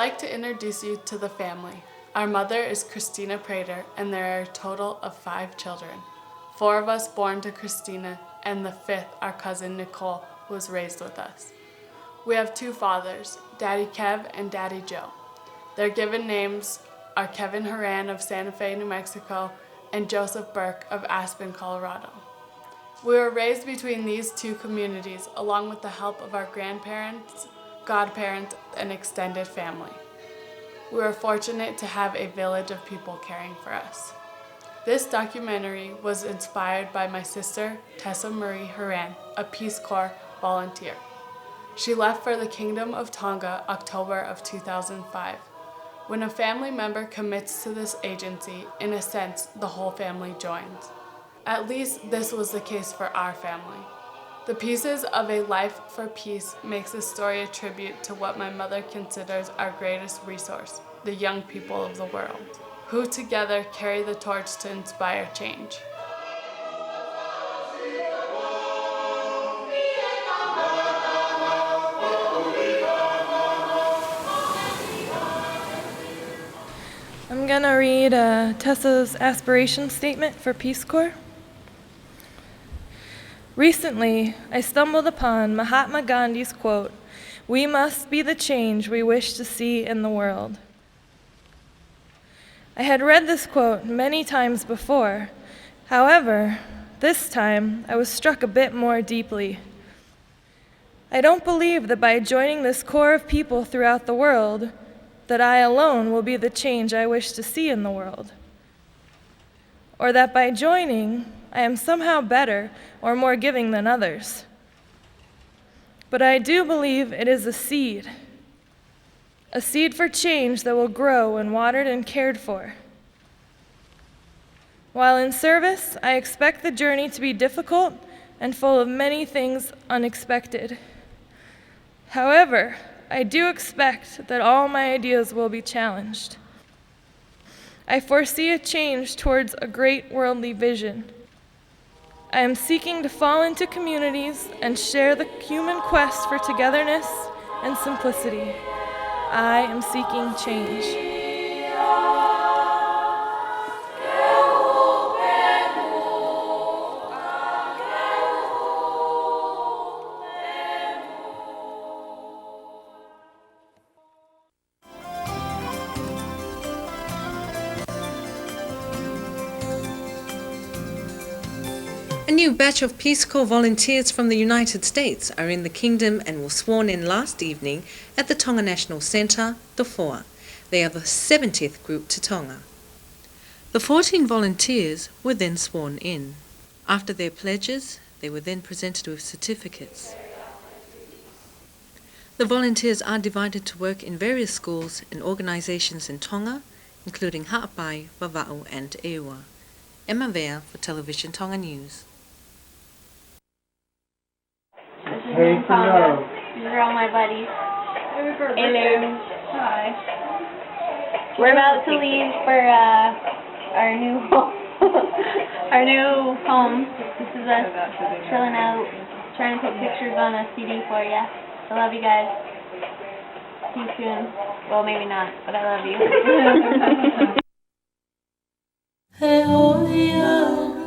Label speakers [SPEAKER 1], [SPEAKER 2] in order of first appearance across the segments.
[SPEAKER 1] like to introduce you to the family. Our mother is Christina Prater, and there are a total of 5 children. 4 of us born to Christina, and the 5th, our cousin Nicole, who was raised with us. We have 2 fathers, Daddy Kev and Daddy Joe. Their given names are Kevin Horan of Santa Fe, New Mexico, and Joseph Burke of Aspen, Colorado. We were raised between these 2 communities, along with the help of our grandparents, godparents, and extended family. We were fortunate to have a village of people caring for us. This documentary was inspired by my sister, Tessa Marie Horan, a Peace Corps volunteer. She left for the Kingdom of Tonga October of 2005. When a family member commits to this agency, in a sense, the whole family joins. At least this was the case for our family. The Pieces of a Life for Peace makes this story a tribute to what my mother considers our greatest resource, the young people of the world, who together carry the torch to inspire change.
[SPEAKER 2] I'm going to read Tessa's aspiration statement for Peace Corps. Recently, I stumbled upon Mahatma Gandhi's quote, "We must be the change we wish to see in the world." I had read this quote many times before. However, this time I was struck a bit more deeply. I don't believe that by joining this core of people throughout the world, that I alone will be the change I wish to see in the world, or that by joining, I am somehow better or more giving than others. But I do believe it is a seed for change that will grow when watered and cared for. While in service, I expect the journey to be difficult and full of many things unexpected. However, I do expect that all my ideas will be challenged. I foresee a change towards a great worldly vision. I am seeking to fall into communities and share the human quest for togetherness and simplicity. I am seeking change.
[SPEAKER 3] A new batch of Peace Corps volunteers from the United States are in the Kingdom and were sworn in last evening at the Tonga National Centre, the FOA. They are the 70th group to Tonga. The 14 volunteers were then sworn in. After their pledges, they were then presented with certificates. The volunteers are divided to work in various schools and organisations in Tonga, including Ha'apai, Vava'u and Eua. Emma Vea for Television Tonga News.
[SPEAKER 4] Hey, hello. These are all my buddies. Hello. Hi. We're about to leave for our new home. Our new home. This is us chilling out, trying to take pictures on a CD for you. I love you guys. See you soon. Well, maybe not, but I love you.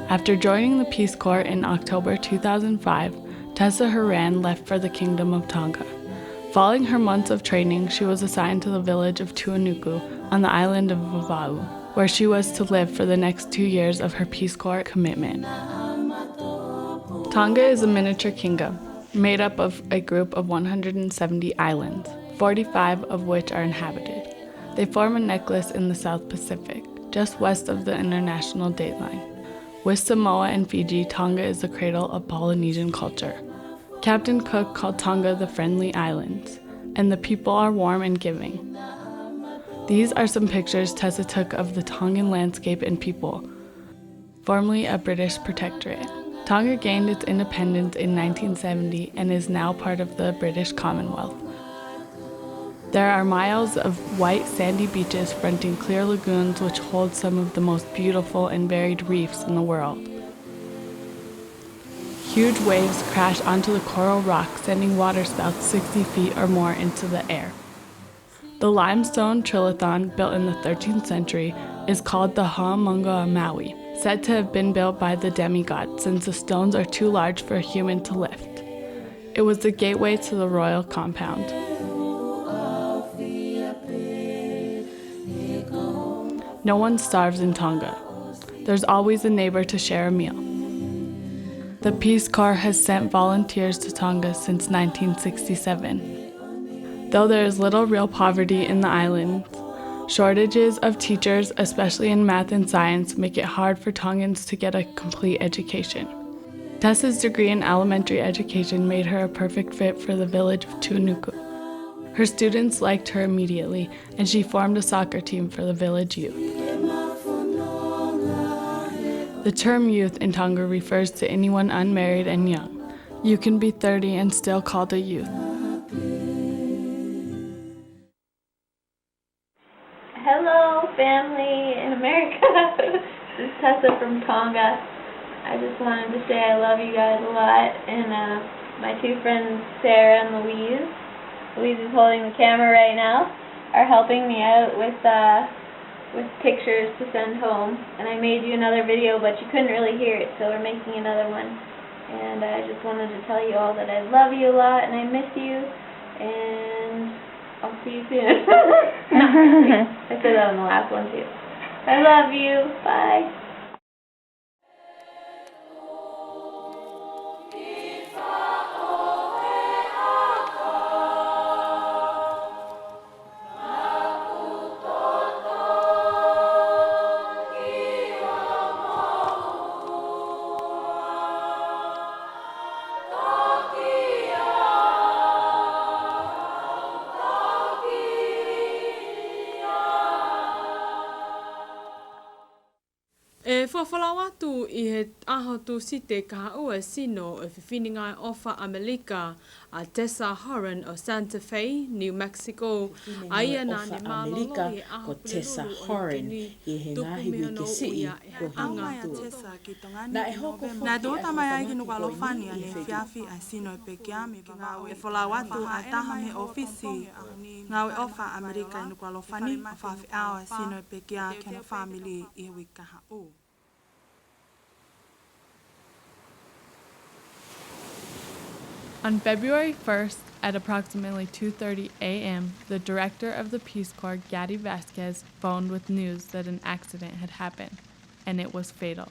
[SPEAKER 1] After joining the Peace Corps in October 2005, Tessa Horan left for the Kingdom of Tonga. Following her months of training, she was assigned to the village of Tuanuku on the island of Vava'u, where she was to live for the next 2 years of her Peace Corps commitment. Tonga is a miniature kingdom, made up of a group of 170 islands, 45 of which are inhabited. They form a necklace in the South Pacific, just west of the international date line. With Samoa and Fiji, Tonga is the cradle of Polynesian culture. Captain Cook called Tonga the Friendly Islands, and the people are warm and giving. These are some pictures Tessa took of the Tongan landscape and people, formerly a British protectorate. Tonga gained its independence in 1970 and is now part of the British Commonwealth. There are miles of white sandy beaches fronting clear lagoons which hold some of the most beautiful and varied reefs in the world. Huge waves crash onto the coral rock, sending waterspouts 60 feet or more into the air. The limestone trilithon, built in the 13th century, is called the Ha'amonga Maui, said to have been built by the demigod since the stones are too large for a human to lift. It was the gateway to the royal compound. No one starves in Tonga. There's always a neighbor to share a meal. The Peace Corps has sent volunteers to Tonga since 1967. Though there is little real poverty in the island, shortages of teachers, especially in math and science, make it hard for Tongans to get a complete education. Tessa's degree in elementary education made her a perfect fit for the village of Tuanuku. Her students liked her immediately, and she formed a soccer team for the village youth. The term youth in Tonga refers to anyone unmarried and young. You can be 30 and still called a youth.
[SPEAKER 4] Hello, family in America. This is Tessa from Tonga. I just wanted to say I love you guys a lot, and my two friends Sarah and Louise. Louise is holding the camera right now, are helping me out with pictures to send home. And I made you another video, but you couldn't really hear it, so we're making another one. And I just wanted to tell you all that I love you a lot and I miss you, and I'll see you soon. No, I said that on the last one too. I love you. Bye.
[SPEAKER 5] E whawhalawa atu I he aho tu site ka ua sino o whiwhininga ofa Amerika a Tessa Horan o Santa Fe, New Mexico. Aia nā ne
[SPEAKER 6] Amerika
[SPEAKER 5] mālolo
[SPEAKER 6] ko Tessa Horan I he ngahi wiki si ko hinga tu. Na e hoko
[SPEAKER 7] Na dota mai ai kinu kwa lofani ane fiafi a sino e pekia me ngau e folawatu a taha me ofisi ngau e ofa Amerika inu kwa lofani a fafi ao a sino e pekia kena family I wikaha o.
[SPEAKER 1] On February 1st, at approximately 2:30 a.m., the director of the Peace Corps, Gatti Vasquez, phoned with news that an accident had happened, and it was fatal.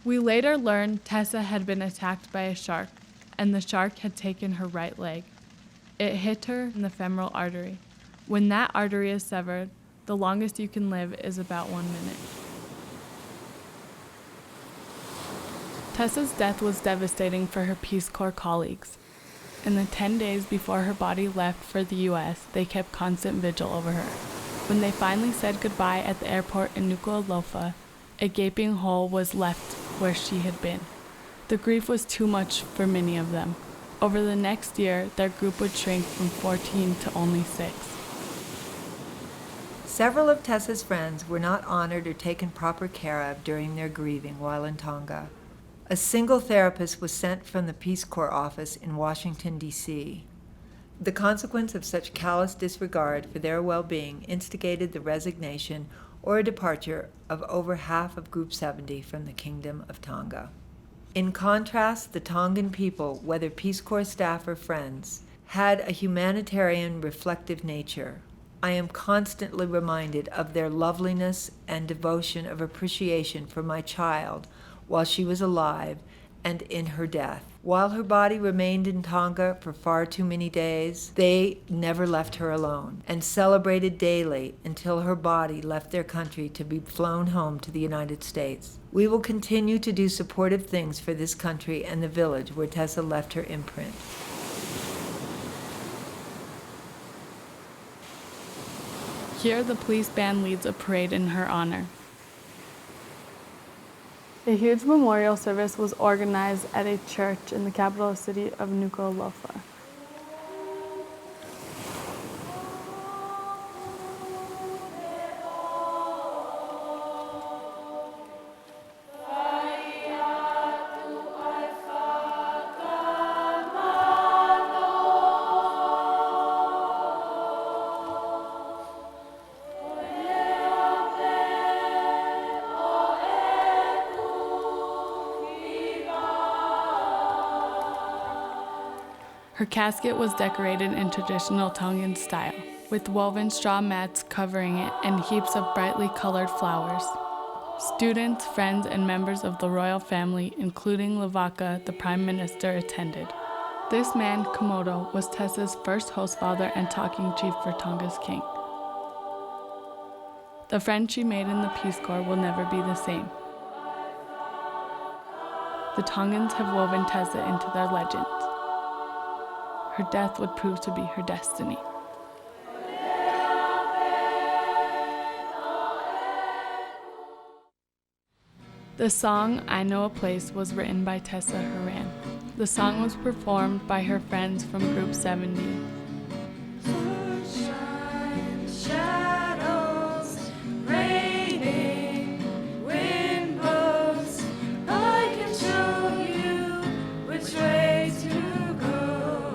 [SPEAKER 1] We later learned Tessa had been attacked by a shark, and the shark had taken her right leg. It hit her in the femoral artery. When that artery is severed, the longest you can live is about 1 minute. Tessa's death was devastating for her Peace Corps colleagues. In the 10 days before her body left for the U.S., they kept constant vigil over her. When they finally said goodbye at the airport in Nuku'alofa, a gaping hole was left where she had been. The grief was too much for many of them. Over the next year, their group would shrink from 14 to only 6.
[SPEAKER 8] Several of Tessa's friends were not honored or taken proper care of during their grieving while in Tonga. A single therapist was sent from the Peace Corps office in Washington, D.C. The consequence of such callous disregard for their well-being instigated the resignation or a departure of over half of Group 70 from the Kingdom of Tonga. In contrast, the Tongan people, whether Peace Corps staff or friends, had a humanitarian, reflective nature. I am constantly reminded of their loveliness and devotion of appreciation for my child while she was alive and in her death. While her body remained in Tonga for far too many days, they never left her alone and celebrated daily until her body left their country to be flown home to the United States. We will continue to do supportive things for this country and the village where Tessa left her imprint.
[SPEAKER 1] Here, the police band leads a parade in her honor. A huge memorial service was organized at a church in the capital city of Nuku'alofa. Her casket was decorated in traditional Tongan style, with woven straw mats covering it and heaps of brightly colored flowers. Students, friends, and members of the royal family, including Lavaka, the Prime Minister, attended. This man, Komodo, was Tessa's first host father and talking chief for Tonga's king. The friend she made in the Peace Corps will never be the same. The Tongans have woven Tessa into their legends. Her death would prove to be her destiny. The song, I Know a Place, was written by Tessa Horan. The song was performed by her friends from Group 70.
[SPEAKER 2] Sunshine, shadows, raining, wind blows. I can show you which way to go.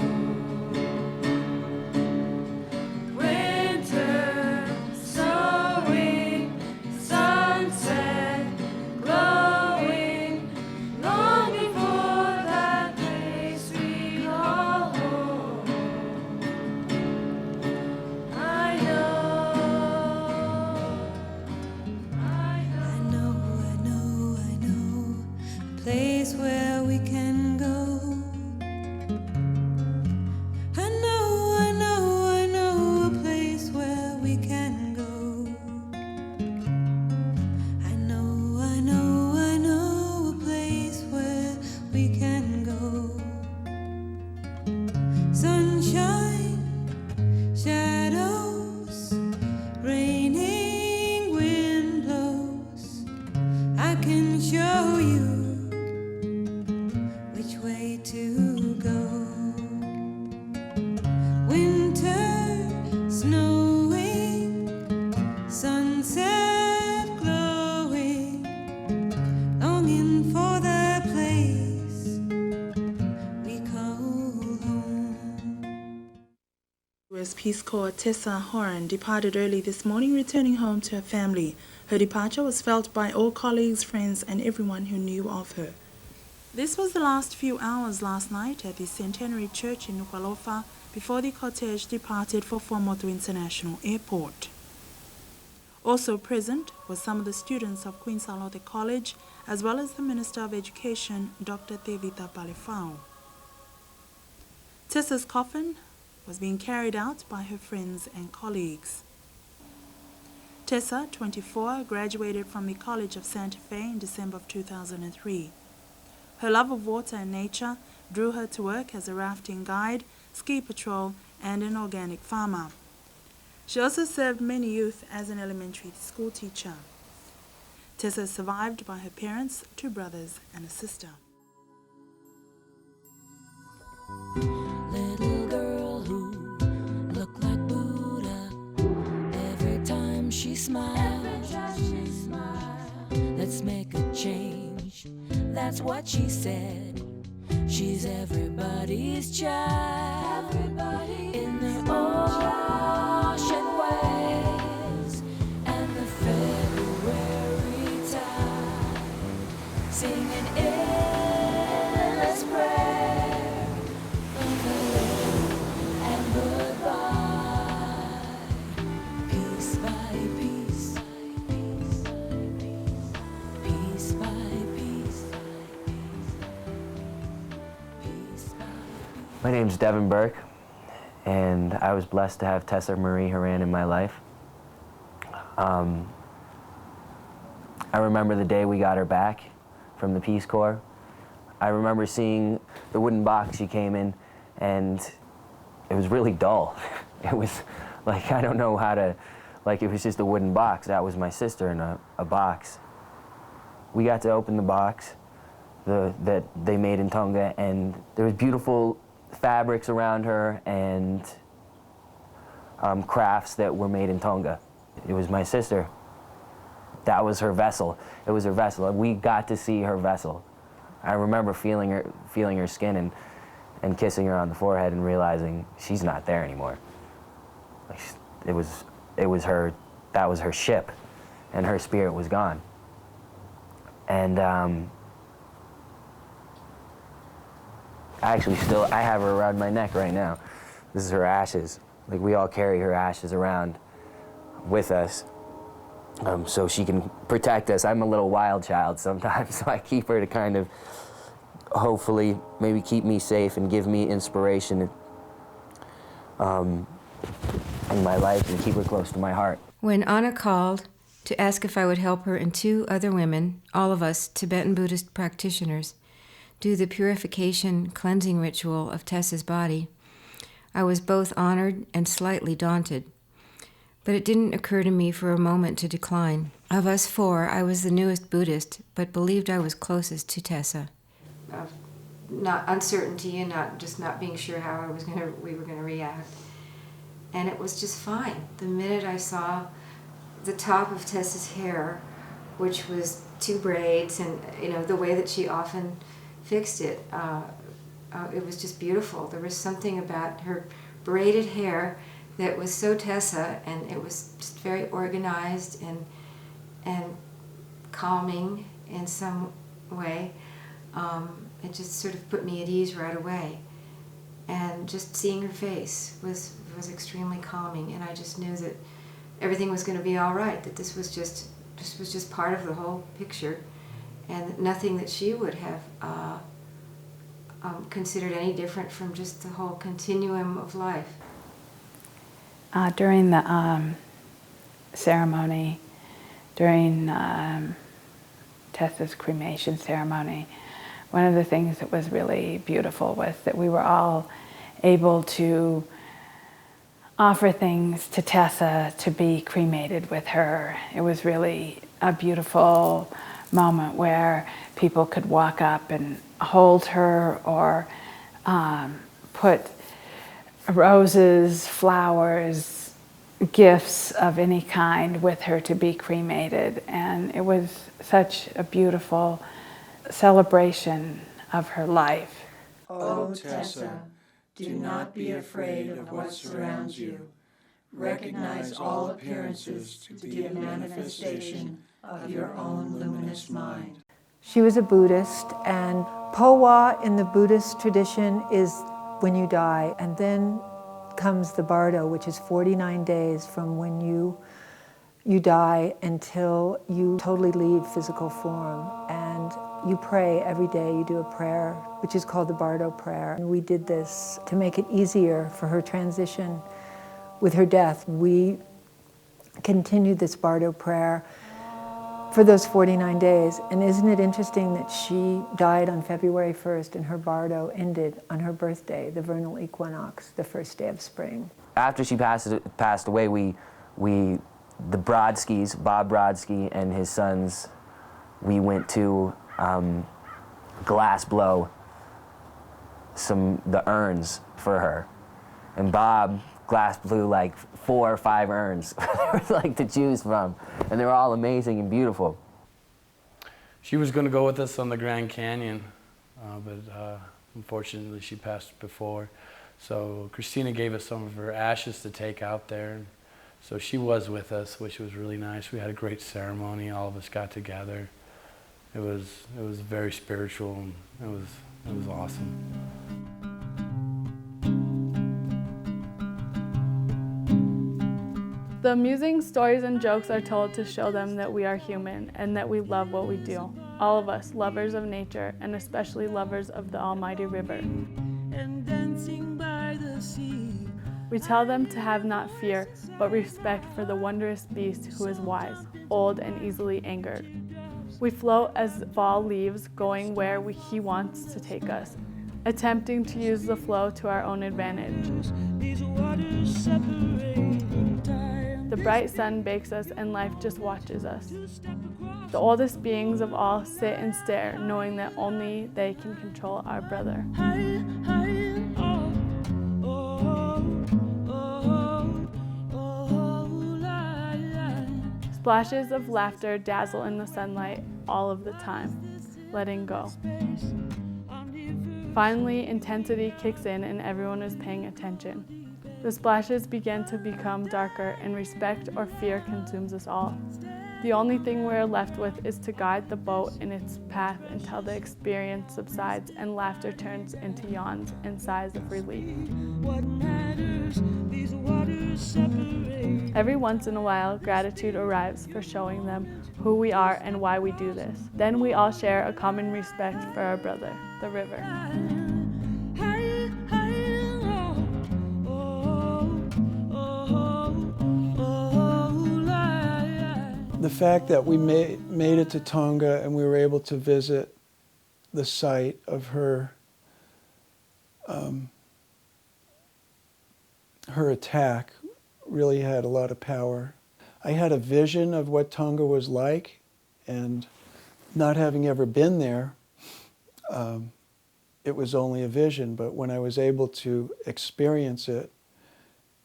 [SPEAKER 2] Winter, snowing, sunset, glowing, longing for that place we call home. I know, a place where we can go. I know, a place where we can go. I know, a place where we can go. Sunshine, shadows, raining, wind blows. I can show you which way to go. Winter, snowing, sunset glowing, longing for the place we call home.
[SPEAKER 7] U.S. Peace Corps Tessa Horan departed early this morning, returning home to her family. Her departure was felt by all colleagues, friends, and everyone who knew of her. This was the last few hours last night at the Centenary Church in Nuku'alofa before the cortege departed for Fomoto International Airport. Also present was some of the students of Queen Charlotte College, as well as the Minister of Education, Dr. Tevita Palefau. Tessa's coffin was being carried out by her friends and colleagues. Tessa, 24, graduated from the College of Santa Fe in December of 2003. Her love of water and nature drew her to work as a rafting guide, ski patrol, and an organic farmer. She also served many youth as an elementary school teacher. Tessa is survived by her parents, 2 brothers, and a sister.
[SPEAKER 9] Little girl who looked like Buddha every time she smiled. Let's make a change, that's what she said. She's everybody's child, in their ocean ways. And the February tide, singing endless prayer of hello and goodbye. Piece by piece, piece by piece, piece by piece.
[SPEAKER 10] My name's Devin Burke, and I was blessed to have Tessa Marie Horan in my life. I remember the day we got her back from the Peace Corps. I remember seeing the wooden box she came in, and it was really dull. It was like, I don't know how to, like, it was just a wooden box. That was my sister in a box. We got to open the box that they made in Tonga, and there was beautiful fabrics around her and crafts that were made in Tonga. It was my sister. That was her vessel. It was her vessel. We got to see her vessel. I remember feeling her skin and kissing her on the forehead and realizing she's not there anymore. Like, it was her. That was her ship, and her spirit was gone. And I have her around my neck right now. This is her ashes. Like, we all carry her ashes around with us, so she can protect us. I'm a little wild child sometimes, so I keep her to kind of, hopefully, maybe keep me safe and give me inspiration in my life and keep her close to my heart.
[SPEAKER 11] When Anna called to ask if I would help her and 2 other women, all of us Tibetan Buddhist practitioners, do the purification cleansing ritual of Tessa's body, I was both honored and slightly daunted. But it didn't occur to me for a moment to decline. Of us 4, I was the newest Buddhist, but believed I was closest to Tessa. Not uncertainty and not being sure how we were going to react. And it was just fine. The minute I saw the top of Tessa's hair, which was 2 braids, and the way that she often fixed it, it was just beautiful. There was something about her braided hair that was so Tessa, and it was just very organized and calming in some way. It just sort of put me at ease right away. And just seeing her face was extremely calming, and I just knew that everything was going to be all right, that this was just part of the whole picture, and nothing that she would have considered any different from just the whole continuum of life.
[SPEAKER 12] During the ceremony, during Tessa's cremation ceremony, one of the things that was really beautiful was that we were all able to offer things to Tessa to be cremated with her. It was really a beautiful moment where people could walk up and hold her or put roses, flowers, gifts of any kind with her to be cremated. And it was such a beautiful celebration of her life.
[SPEAKER 8] Oh, Tessa, do not be afraid of what surrounds you. Recognize all appearances to be a manifestation of your own luminous mind. She was a Buddhist, and Powa in the Buddhist tradition is when you die, and then comes the bardo, which is 49 days from when you die until you totally leave physical form. And you pray every day. You do a prayer, which is called the bardo prayer. And we did this to make it easier for her transition with her death. We continued this bardo prayer for those 49 days. And isn't it interesting that she died on February 1st and her bardo ended on her birthday, the vernal equinox, the first day of spring.
[SPEAKER 10] After she passed away, the Brodskys, Bob Brodsky and his sons, we went to glass blow the urns for her. And Bob glass blew like 4 or 5 urns like to choose from. And they were all amazing and beautiful.
[SPEAKER 13] She was going to go with us on the Grand Canyon, but unfortunately she passed before. So Christina gave us some of her ashes to take out there. So she was with us, which was really nice. We had a great ceremony. All of us got together. It was very spiritual, and it was awesome.
[SPEAKER 1] The amusing stories and jokes are told to show them that we are human and that we love what we do. All of us, lovers of nature, and especially lovers of the almighty river.
[SPEAKER 9] And dancing by the sea.
[SPEAKER 1] We tell them to have not fear, but respect for the wondrous beast who is wise, old, and easily angered. We float as fall leaves, going where he wants to take us, attempting to use the flow to our own advantage. The bright sun bakes us and life just watches us. The oldest beings of all sit and stare, knowing that only they can control our brother. Splashes of laughter dazzle in the sunlight all of the time, letting go. Finally, intensity kicks in and everyone is paying attention. The splashes begin to become darker and respect or fear consumes us all. The only thing we're left with is to guide the boat in its path until the experience subsides and laughter turns into yawns and sighs of relief. Every once in a while, gratitude arrives for showing them who we are and why we do this. Then we all share a common respect for our brother, the river.
[SPEAKER 14] The fact that we made it to Tonga and we were able to visit the site of her attack really had a lot of power. I had a vision of what Tonga was like, and not having ever been there, it was only a vision, but when I was able to experience it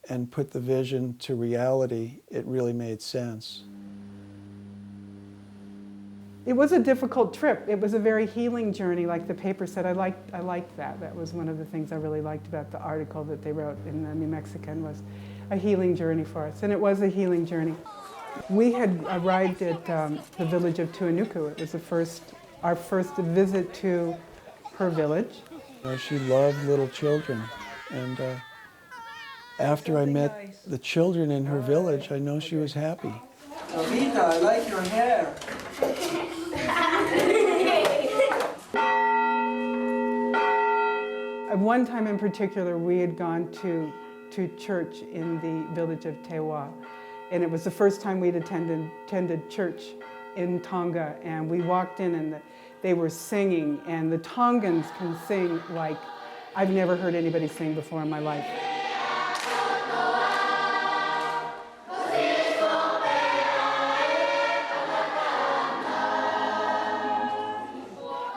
[SPEAKER 14] and put the vision to reality, it really made sense.
[SPEAKER 15] It was a difficult trip. It was a very healing journey, like the paper said. I liked that. That was one of the things I really liked about the article that they wrote in the New Mexican, was a healing journey for us. And it was a healing journey. We had arrived at the village of Tuanuku. It was our first visit to her village.
[SPEAKER 14] She loved little children. And after I met the children in her village, I know she was happy.
[SPEAKER 16] Rita, I like your hair.
[SPEAKER 15] At one time in particular, we had gone to church in the village of Tewa, and it was the first time we'd attended church in Tonga, and we walked in and they were singing, and the Tongans can sing like I've never heard anybody sing before in my life.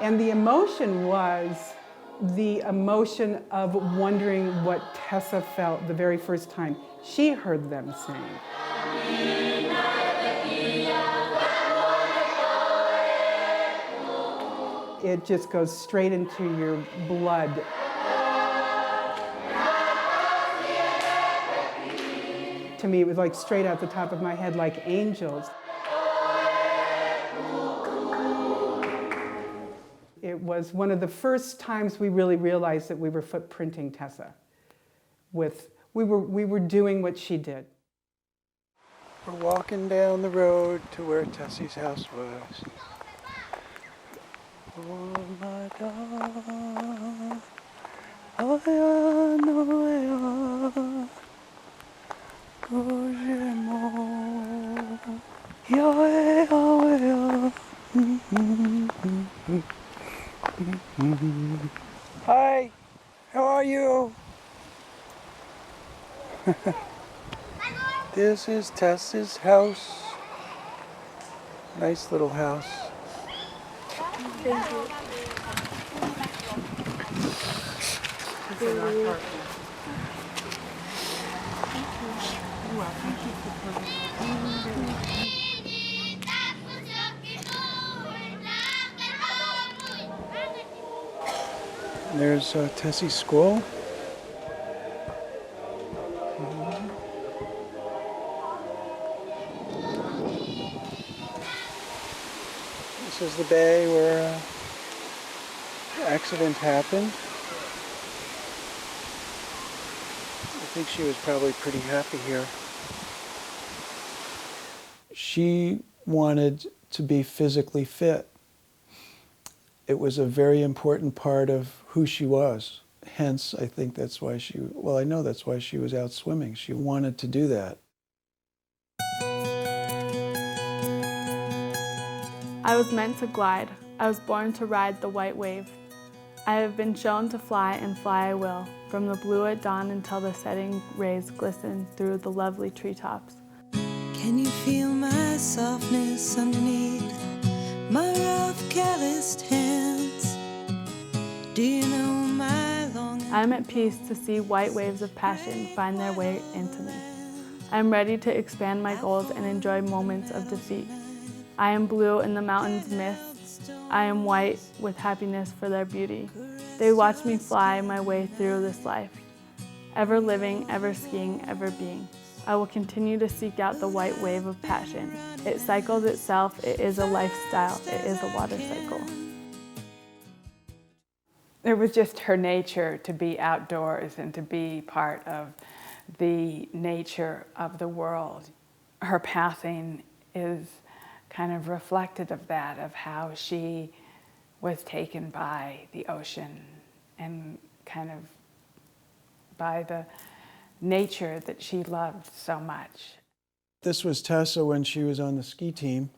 [SPEAKER 15] And the emotion was the emotion of wondering what Tessa felt the very first time she heard them sing. It just goes straight into your blood. To me, it was like straight out the top of my head, like angels. It was one of the first times we really realized that we were footprinting Tessa. We were doing what she did.
[SPEAKER 14] We're walking down the road to where Tessie's house was. Oh my God, oh yeah, no yeah, Hi, how are you? This is Tessa's house. Nice little house.
[SPEAKER 1] Thank you.
[SPEAKER 14] There's Tessie's school. This is the bay where the accident happened. I think she was probably pretty happy here. She wanted to be physically fit. It was a very important part of who she was. Hence, I think that's why I know that's why she was out swimming. She wanted to do that.
[SPEAKER 1] I was meant to glide. I was born to ride the white wave. I have been shown to fly, and fly I will, from the blue at dawn until the setting rays glisten through the lovely treetops.
[SPEAKER 9] Can you feel my softness underneath my rough, calloused hands? Do you know my longing?
[SPEAKER 1] I am at peace to see white waves of passion find their way into me. I am ready to expand my goals and enjoy moments of defeat. I am blue in the mountain's mist. I am white with happiness for their beauty. They watch me fly my way through this life, ever living, ever skiing, ever being. I will continue to seek out the white wave of passion. It cycles itself, it is a lifestyle, it is a water cycle.
[SPEAKER 12] It was just her nature to be outdoors and to be part of the nature of the world. Her passing is kind of reflective of that, of how she was taken by the ocean and kind of by the nature that she loved so much.
[SPEAKER 14] This was Tessa when she was on the ski team.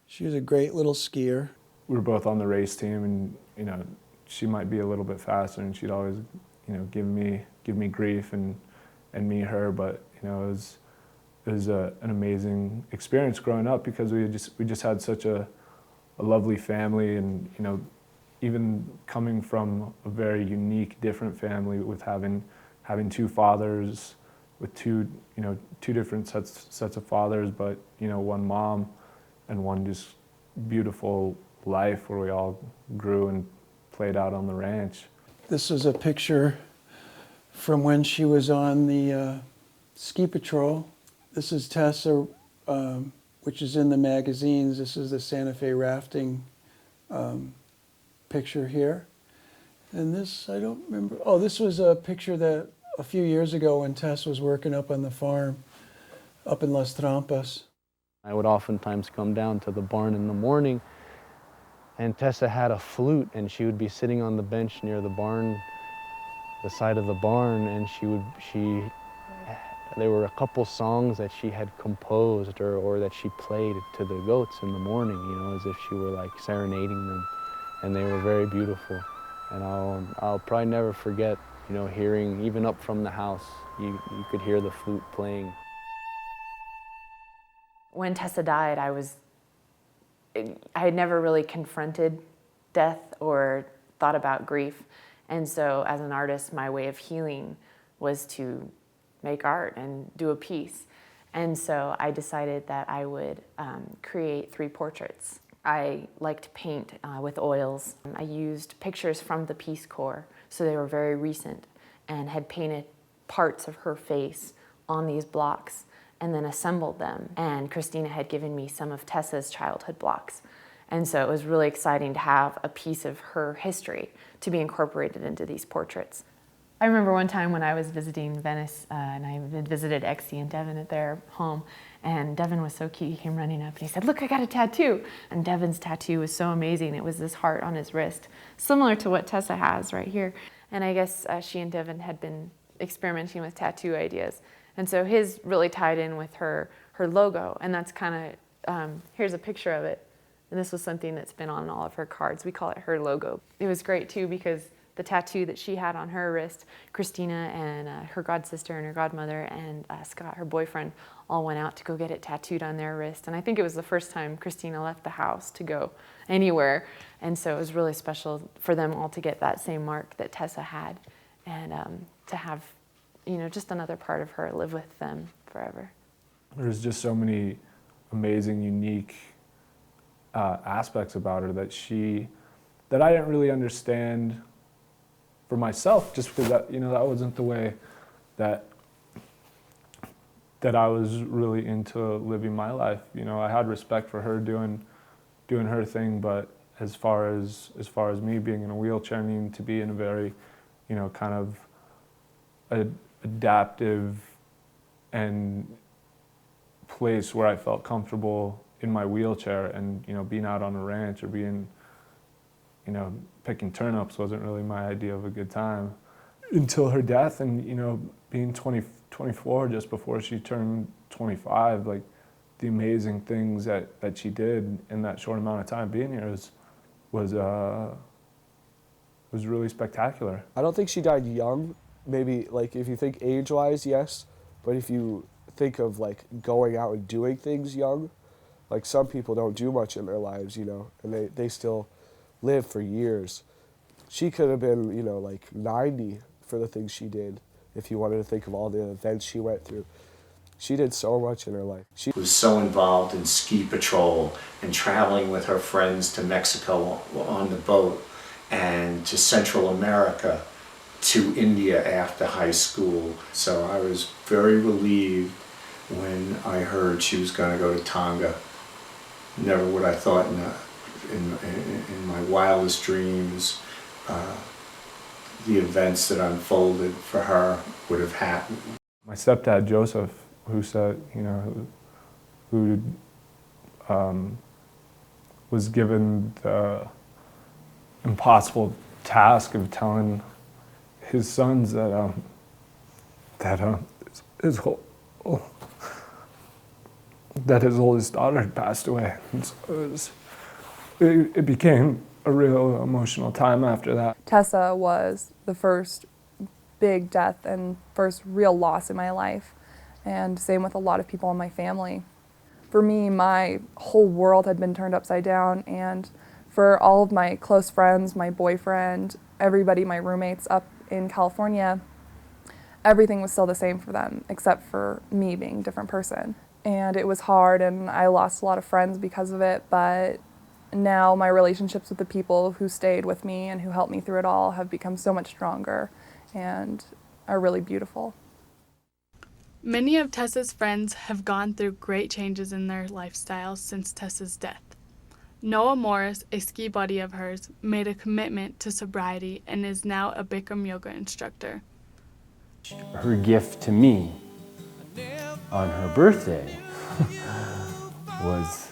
[SPEAKER 14] She was a great little skier.
[SPEAKER 17] We were both on the race team, and she might be a little bit faster, and she'd always give me grief, and me her, but it was an amazing experience growing up, because we just had such a lovely family, and even coming from a very unique, different family with having two fathers, with two different sets of fathers, but one mom, and one just beautiful life where we all grew and played out on the ranch.
[SPEAKER 14] This is a picture from when she was on the ski patrol. This is Tessa, which is in the magazines. This is the Santa Fe rafting picture here. And this, I don't remember. Oh, this was a picture that a few years ago when Tess was working up on the farm up in Las Trampas.
[SPEAKER 18] I would oftentimes come down to the barn in the morning, and Tessa had a flute, and she would be sitting on the bench near the barn, the side of the barn, and there were a couple songs that she had composed or that she played to the goats in the morning, as if she were like serenading them, and they were very beautiful. And I'll probably never forget, hearing, even up from the house, you could hear the flute playing.
[SPEAKER 19] When Tessa died, I had never really confronted death or thought about grief. And so as an artist, my way of healing was to make art and do a piece. And so I decided that I would create 3 portraits. I like to paint with oils. I used pictures from the Peace Corps, so they were very recent, and had painted parts of her face on these blocks and then assembled them. And Christina had given me some of Tessa's childhood blocks. And so it was really exciting to have a piece of her history to be incorporated into these portraits. I remember one time when I was visiting Venice, and I had visited Exie and Devin at their home, and Devin was so cute, he came running up and he said, "Look, I got a tattoo." And Devin's tattoo was so amazing. It was this heart on his wrist, similar to what Tessa has right here. And I guess she and Devin had been experimenting with tattoo ideas. And so his really tied in with her logo, and that's kind of, here's a picture of it. And this was something that's been on all of her cards. We call it her logo. It was great too, because the tattoo that she had on her wrist, Christina and her god sister and her godmother and Scott, her boyfriend, all went out to go get it tattooed on their wrist. And I think it was the first time Christina left the house to go anywhere. And so it was really special for them all to get that same mark that Tessa had, and to have, just another part of her live with them forever.
[SPEAKER 17] There's just so many amazing, unique aspects about her that I didn't really understand for myself, just because that wasn't the way that I was really into living my life. I had respect for her doing her thing, but as far as me being in a wheelchair, needing to be in a very, kind of adaptive and place where I felt comfortable in my wheelchair, and being out on a ranch or being picking turnips wasn't really my idea of a good time until her death. And being 24 just before she turned 25, like the amazing things that she did in that short amount of time being here was really spectacular.
[SPEAKER 20] I don't think she died young. Maybe like if you think age-wise, yes, but if you think of like going out and doing things young, like some people don't do much in their lives, and they still live for years. She could have been, like 90 for the things she did, if you wanted to think of all the events she went through. She did so much in her life. She
[SPEAKER 21] was so involved in ski patrol and traveling with her friends to Mexico on the boat, and to Central America, to India after high school. So I was very relieved when I heard she was going to go to Tonga. Never would I thought in my wildest dreams the events that unfolded for her would have happened.
[SPEAKER 17] My stepdad, Joseph, who said, who was given the impossible task of telling his sons that that his oldest daughter had passed away. And so it became a real emotional time after that.
[SPEAKER 2] Tessa was the first big death and first real loss in my life, and same with a lot of people in my family. For me, my whole world had been turned upside down, and for all of my close friends, my boyfriend, everybody, my roommates up in California, everything was still the same for them, except for me being a different person. And it was hard, and I lost a lot of friends because of it, but now my relationships with the people who stayed with me and who helped me through it all have become so much stronger and are really beautiful.
[SPEAKER 1] Many of Tessa's friends have gone through great changes in their lifestyles since Tessa's death. Noah Morris, a ski buddy of hers, made a commitment to sobriety and is now a Bikram yoga instructor.
[SPEAKER 3] Her gift to me on her birthday was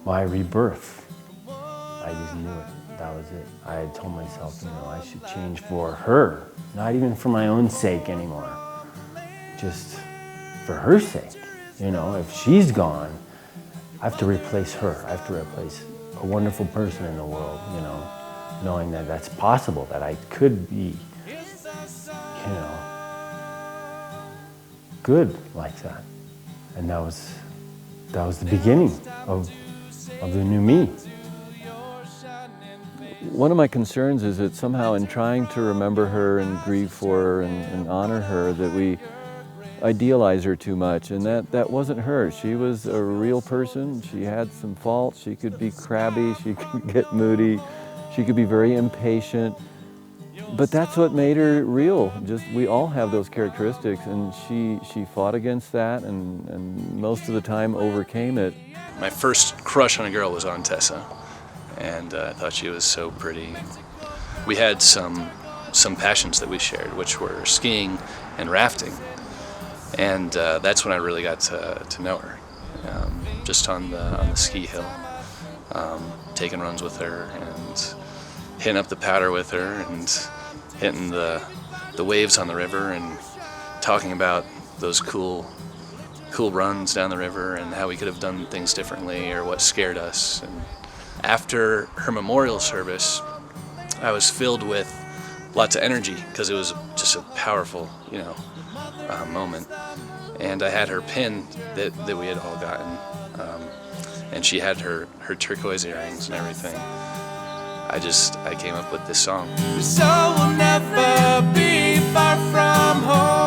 [SPEAKER 3] my rebirth. I just knew it. That was it. I had told myself, I should change for her, not even for my own sake anymore, just for her sake. If she's gone, I have to replace her. I have to replace a wonderful person in the world, knowing that that's possible, that I could be, good like that. And that was the beginning of the new me. One of my concerns is that somehow in trying to remember her and grieve for her and honor her, that we idealize her too much, and that wasn't her. She was a real person. She had some faults. She could be crabby, she could get moody, she could be very impatient. But that's what made her real. Just we all have those characteristics, and she fought against that and most of the time overcame it.
[SPEAKER 22] My first crush on a girl was on Tessa, and I thought she was so pretty. We had some passions that we shared, which were skiing and rafting, and that's when I really got to know her. Just on the ski hill, taking runs with her and hitting up the powder with her and hitting the waves on the river and talking about those cool runs down the river and how we could have done things differently or what scared us. And after her memorial service, I was filled with lots of energy because it was just a powerful, moment. And I had her pin that we had all gotten, and she had her turquoise earrings and everything. I came up with this song.
[SPEAKER 9] Your soul will never be far from home.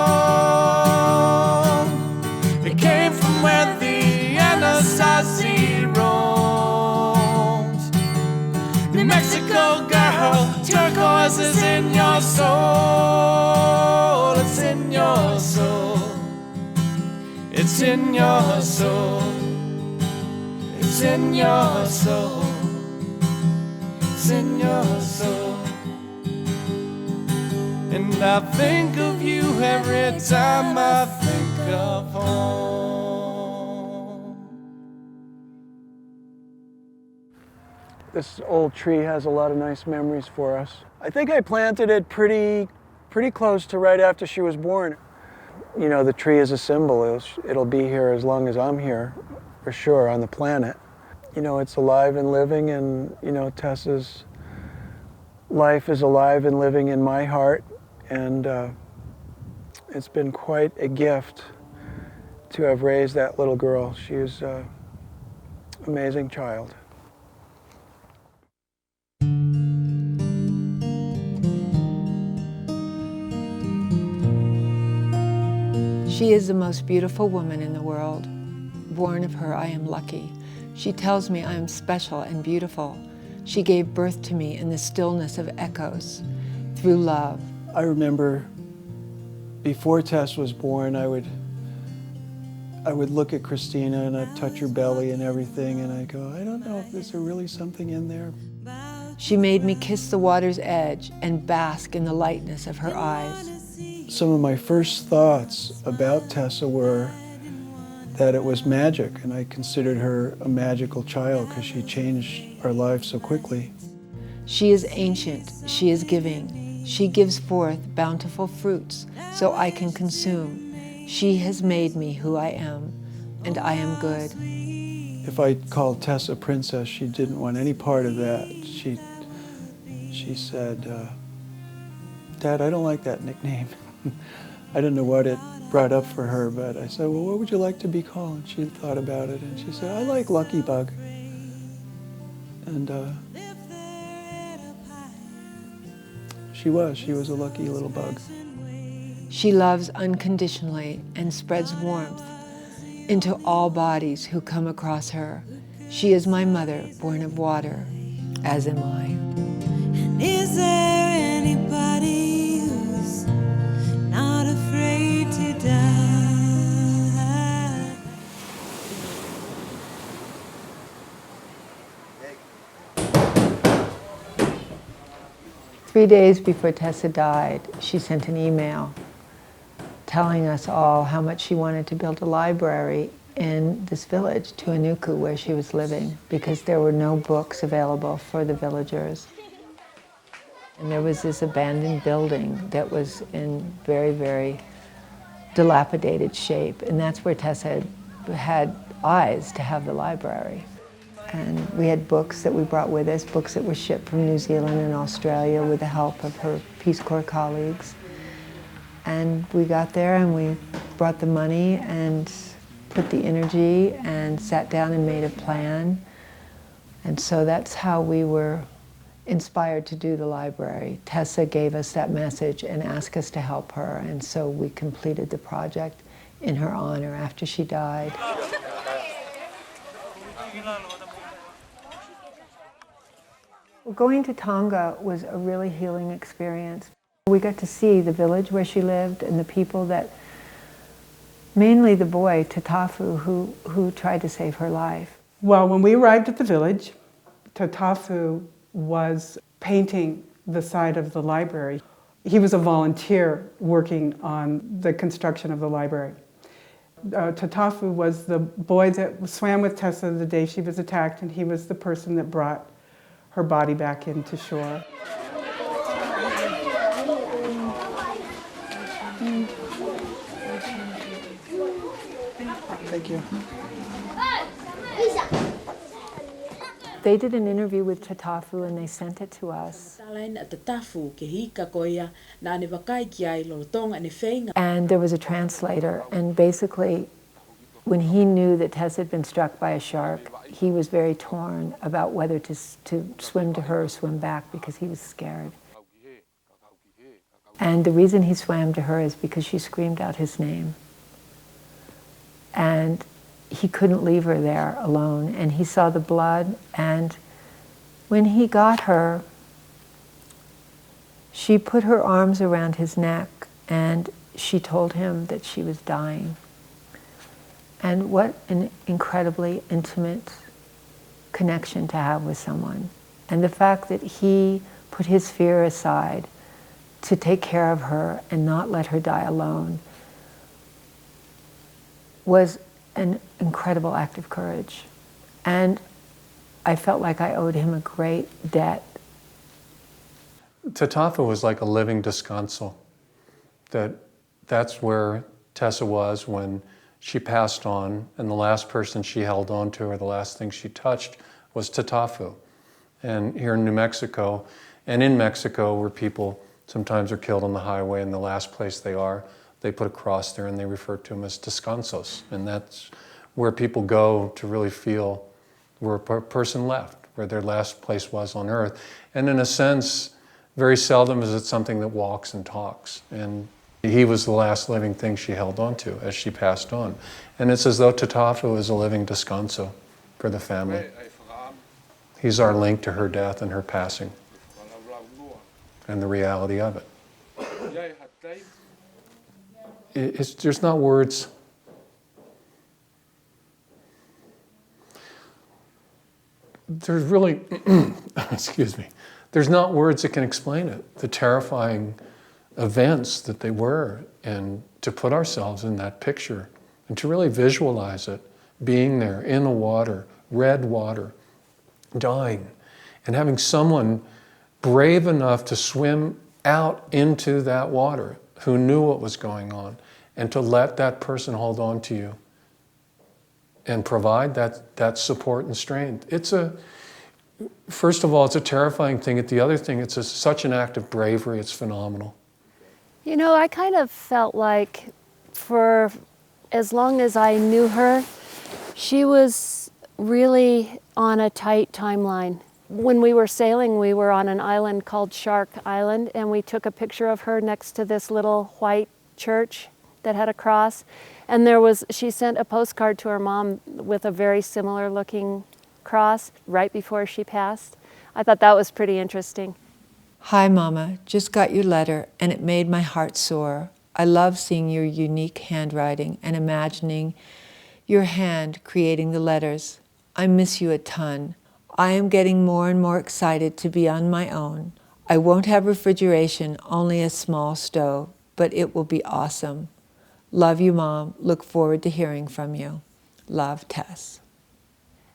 [SPEAKER 9] It came from where the Anasazi roams. New Mexico girl, turquoise is in your soul. It's in your soul. It's in your soul. It's in your soul. In your soul. And I think of you every time I think of home.
[SPEAKER 14] This old tree has a lot of nice memories for us. I think I planted it pretty close to right after she was born. The tree is a symbol. It'll be here as long as I'm here, for sure, on the planet. It's alive and living, and, Tessa's life is alive and living in my heart, and it's been quite a gift to have raised that little girl. She is an amazing child.
[SPEAKER 8] She is the most beautiful woman in the world. Born of her, I am lucky. She tells me I am special and beautiful. She gave birth to me in the stillness of echoes, through love.
[SPEAKER 14] I remember before Tess was born, I would I would look at Christina and I'd touch her belly and everything, and I'd go, I don't know if there's really something in there.
[SPEAKER 8] She made me kiss the water's edge and bask in the lightness of her eyes.
[SPEAKER 14] Some of my first thoughts about Tessa were that it was magic, and I considered her a magical child because she changed our lives so quickly.
[SPEAKER 8] She is ancient, she is giving. She gives forth bountiful fruits so I can consume. She has made me who I am, and I am good.
[SPEAKER 14] If I called Tessa princess, she didn't want any part of that. She said, Dad, I don't like that nickname. I didn't know what it brought up for her, but I said, well, what would you like to be called? And she thought about it, and she said, I like Lucky Bug. And she was a lucky little bug.
[SPEAKER 8] She loves unconditionally and spreads warmth into all bodies who come across her. She is my mother, born of water, as am I.
[SPEAKER 9] Is there anybody who's not afraid to die?
[SPEAKER 8] 3 days before Tessa died, she sent an email telling us all how much she wanted to build a library in this village, Tuanuku, where she was living, because there were no books available for the villagers. And there was this abandoned building that was in very, very dilapidated shape, and that's where Tessa had eyes to have the library. And we had books that we brought with us, books that were shipped from New Zealand and Australia with the help of her Peace Corps colleagues. And we got there and we brought the money and put the energy and sat down and made a plan. And so that's how we were inspired to do the library. Tessa gave us that message and asked us to help her, and so we completed the project in her honor after she died. Well, going to Tonga was a really healing experience. We got to see the village where she lived and the people that, mainly the boy, Tatafu, who tried to save her life.
[SPEAKER 15] Well, when we arrived at the village, Tatafu was painting the side of the library. He was a volunteer working on the construction of the library. Tatafu was the boy that swam with Tessa the day she was attacked, and he was the person that brought her body back into shore.
[SPEAKER 14] Thank you.
[SPEAKER 8] They did an interview with Tatafu and they sent it to us. And there was a translator, and basically when he knew that Tess had been struck by a shark, he was very torn about whether to swim to her or swim back because he was scared. And the reason he swam to her is because she screamed out his name. And he couldn't leave her there alone, and he saw the blood, and when he got her, she put her arms around his neck and she told him that she was dying. And what an incredibly intimate connection to have with someone. And the fact that he put his fear aside to take care of her and not let her die alone was an incredible act of courage. And I felt like I owed him a great debt.
[SPEAKER 4] Tatafu was like a living descanso. That's where Tessa was when she passed on, and the last person she held on to, or the last thing she touched, was Tatafu. And here in New Mexico, and in Mexico, where people sometimes are killed on the highway, and the last place they are, they put a cross there and they refer to them as descansos. And that's where people go to really feel where a person left, where their last place was on earth. And in a sense, very seldom is it something that walks and talks. And he was the last living thing she held on to as she passed on. And it's as though Tatafu is a living descanso for the family. He's our link to her death and her passing and the reality of it. There's not words there's really, excuse me, there's not words that can explain it, the terrifying events that they were, and to put ourselves in that picture and to really visualize it, being there in the water, red water, dying, and having someone brave enough to swim out into that water who knew what was going on, and to let that person hold on to you and provide that support and strength. First of all, it's a terrifying thing. The other thing, it's such an act of bravery. It's phenomenal.
[SPEAKER 5] You know, I kind of felt like for as long as I knew her, she was really on a tight timeline. When we were sailing, we were on an island called Shark Island, and we took a picture of her next to this little white church that had a cross. And she sent a postcard to her mom with a very similar looking cross right before she passed. I thought that was pretty interesting.
[SPEAKER 8] Hi, Mama. Just got your letter, and it made my heart soar. I love seeing your unique handwriting and imagining your hand creating the letters. I miss you a ton. I am getting more and more excited to be on my own. I won't have refrigeration, only a small stove, but it will be awesome. Love you, Mom. Look forward to hearing from you. Love, Tess.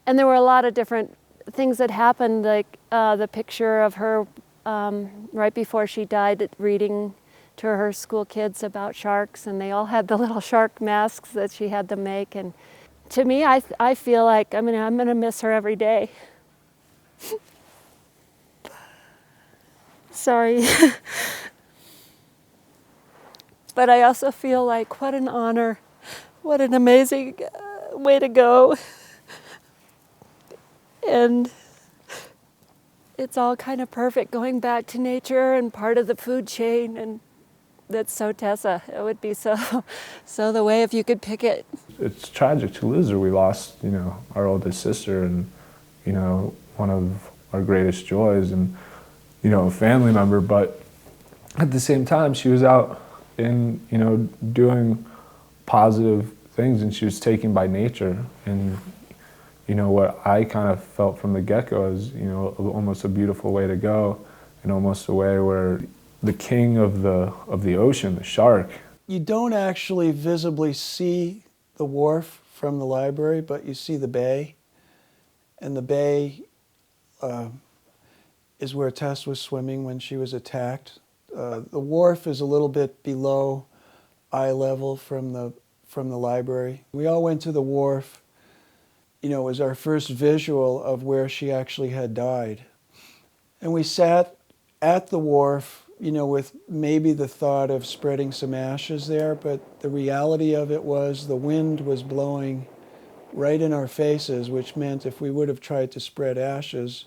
[SPEAKER 5] And there were a lot of different things that happened, like the picture of her right before she died reading to her school kids about sharks, and they all had the little shark masks that she had them make. And to me, I feel like, I'm going to miss her every day. Sorry. But I also feel like, what an honor, what an amazing way to go. And it's all kind of perfect, going back to nature and part of the food chain, and that's so Tessa. It would be so the way if you could pick it.
[SPEAKER 17] It's tragic to lose her. We lost, our oldest sister and, one of our greatest joys and, a family member. But at the same time, she was out in, doing positive things, and she was taken by nature. And, what I kind of felt from the get-go is, almost a beautiful way to go, and almost a way where the king of the ocean, the shark.
[SPEAKER 14] You don't actually visibly see the wharf from the library, but you see the bay. And the bay is where Tess was swimming when she was attacked. The wharf is a little bit below eye level from the library. We all went to the wharf. It was our first visual of where she actually had died. And we sat at the wharf, with maybe the thought of spreading some ashes there, but the reality of it was the wind was blowing right in our faces, which meant if we would have tried to spread ashes,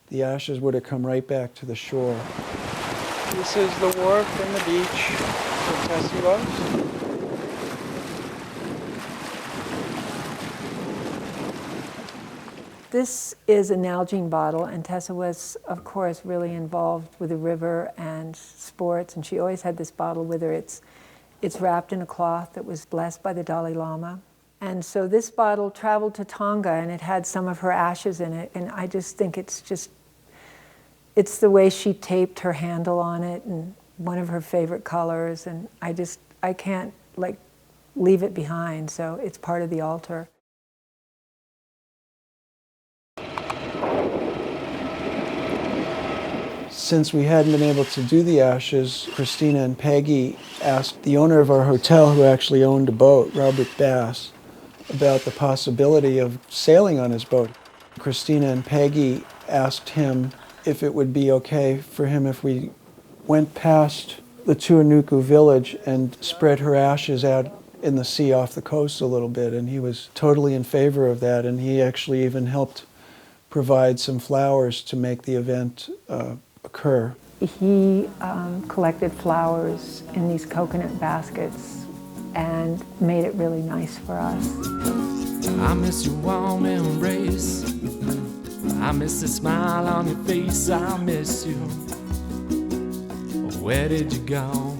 [SPEAKER 14] the ashes would have come right back to the shore. This is the wharf and the beach where Tessie was.
[SPEAKER 8] This is a Nalgene bottle, and Tessa was, of course, really involved with the river and sports, and she always had this bottle with her. It's wrapped in a cloth that was blessed by the Dalai Lama. And so this bottle traveled to Tonga, and it had some of her ashes in it, and I just think it's the way she taped her handle on it, and one of her favorite colors, and I can't, leave it behind, so it's part of the altar.
[SPEAKER 14] Since we hadn't been able to do the ashes, Christina and Peggy asked the owner of our hotel, who actually owned a boat, Robert Bass, about the possibility of sailing on his boat. Christina and Peggy asked him if it would be okay for him if we went past the Tuanuku village and spread her ashes out in the sea off the coast a little bit, and he was totally in favor of that, and he actually even helped provide some flowers to make the event occur.
[SPEAKER 8] He collected flowers in these coconut baskets and made it really nice for us.
[SPEAKER 6] I miss your warm embrace. I miss the smile on your face. I miss you. Where did you go?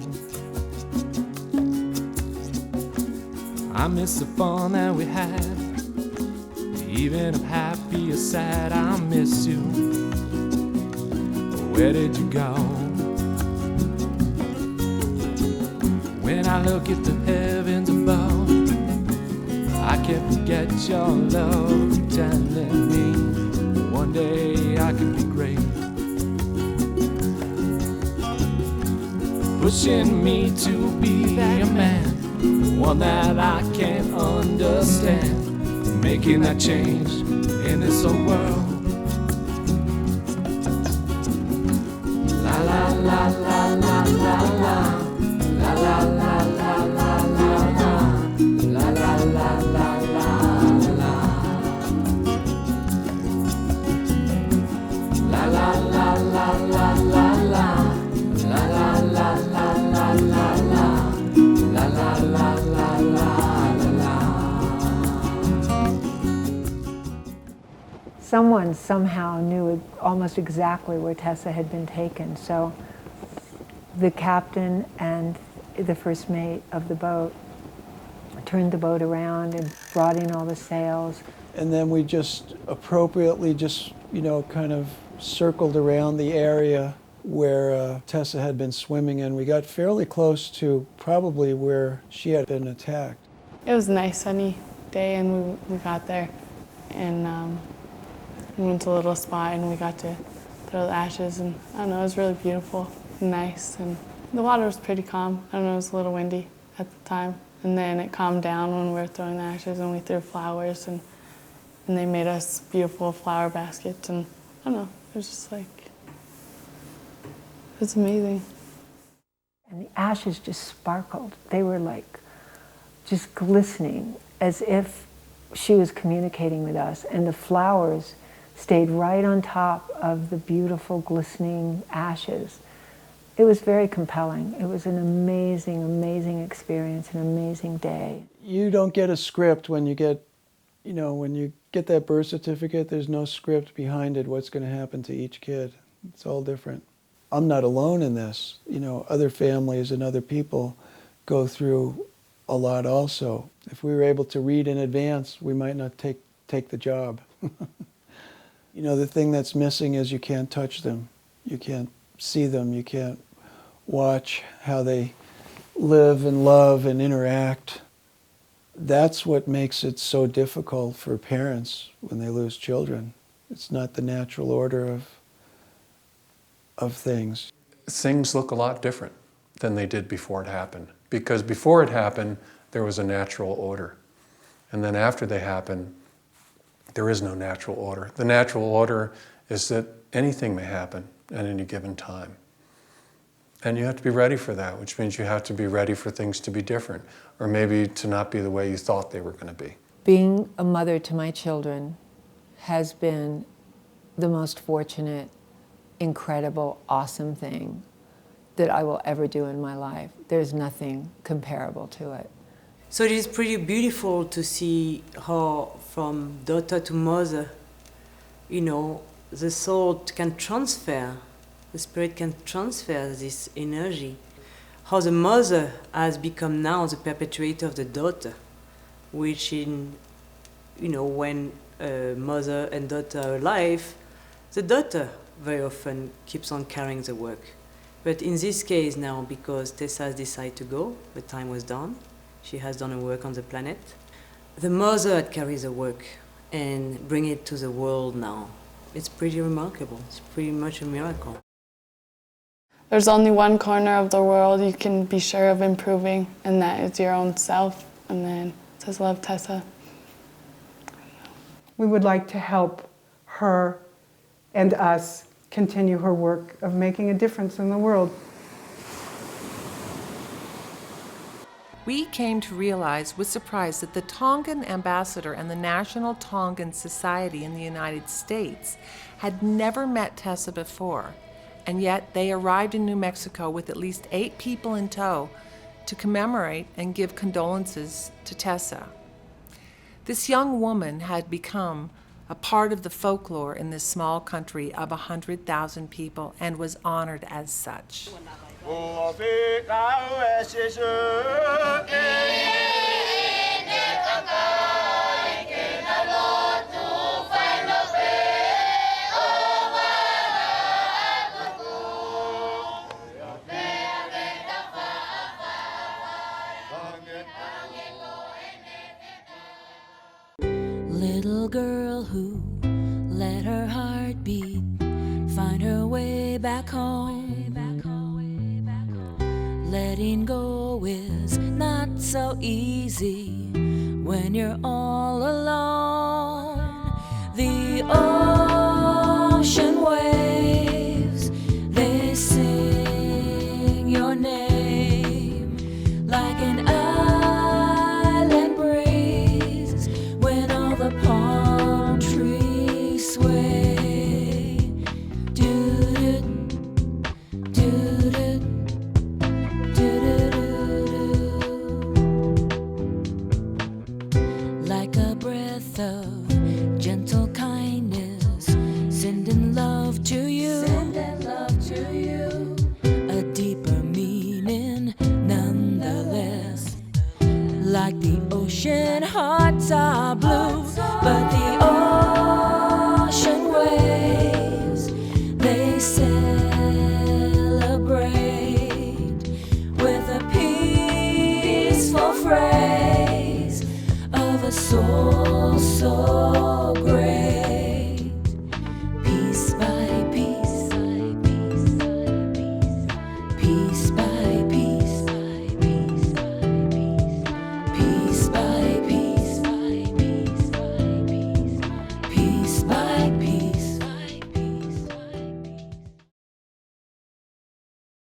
[SPEAKER 6] I miss the fun that we had, Even if happy or sad, I miss you. Where did you go? When I look at the heavens above, I can't forget your love telling me one day I could be great. Pushing me to be a man, one that I can't understand. Making that change in this old world. La la la la la la la. La la la la la la la. La la la la la la. La la la la la la la. La la la la la la la. La la la la la la.
[SPEAKER 8] Someone somehow knew almost exactly where Tessa had been taken. So the captain and the first mate of the boat turned the boat around and brought in all the sails.
[SPEAKER 14] And then we just appropriately just, kind of circled around the area where Tessa had been swimming in. We got fairly close to probably where she had been attacked.
[SPEAKER 1] It was a nice sunny day, and we got there, and we went to a little spot, and we got to throw the ashes, and I don't know, it was really beautiful and nice, and the water was pretty calm. I don't know, it was a little windy at the time, and then it calmed down when we were throwing the ashes, and we threw flowers, and they made us beautiful flower baskets, and I don't know, it was just like, it was amazing.
[SPEAKER 8] And the ashes just sparkled. They were like just glistening as if she was communicating with us, and the flowers stayed right on top of the beautiful glistening ashes. It was very compelling. It was an amazing, amazing experience, an amazing day.
[SPEAKER 14] You don't get a script when you get, when you get that birth certificate, there's no script behind it what's going to happen to each kid. It's all different. I'm not alone in this. Other families and other people go through a lot also. If we were able to read in advance, we might not take the job. The thing that's missing is you can't touch them. You can't see them. You can't watch how they live and love and interact. That's what makes it so difficult for parents when they lose children. It's not the natural order of things.
[SPEAKER 4] Things look a lot different than they did before it happened. Because before it happened, there was a natural order. And then after they happen, there is no natural order. The natural order is that anything may happen at any given time. And you have to be ready for that, which means you have to be ready for things to be different, or maybe to not be the way you thought they were going to be.
[SPEAKER 8] Being a mother to my children has been the most fortunate, incredible, awesome thing that I will ever do in my life. There's nothing comparable to it.
[SPEAKER 7] So it is pretty beautiful to see how from daughter to mother, the soul can transfer, the spirit can transfer this energy. How the mother has become now the perpetuator of the daughter, which when mother and daughter are alive, the daughter very often keeps on carrying the work. But in this case now, because Tessa has decided to go, the time was done, she has done her work on the planet, the mother carries the work and bring it to the world now. It's pretty remarkable. It's pretty much a miracle.
[SPEAKER 1] There's only one corner of the world you can be sure of improving, and that is your own self. And then it says, love, Tessa.
[SPEAKER 15] We would like to help her and us continue her work of making a difference in the world.
[SPEAKER 11] We came to realize with surprise that the Tongan ambassador and the National Tongan Society in the United States had never met Tessa before, and yet they arrived in New Mexico with at least 8 people in tow to commemorate and give condolences to Tessa. This young woman had become a part of the folklore in this small country of 100,000 people and was honored as such.
[SPEAKER 9] heartbeat find her way back home. Letting go is not so easy when you're all alone. The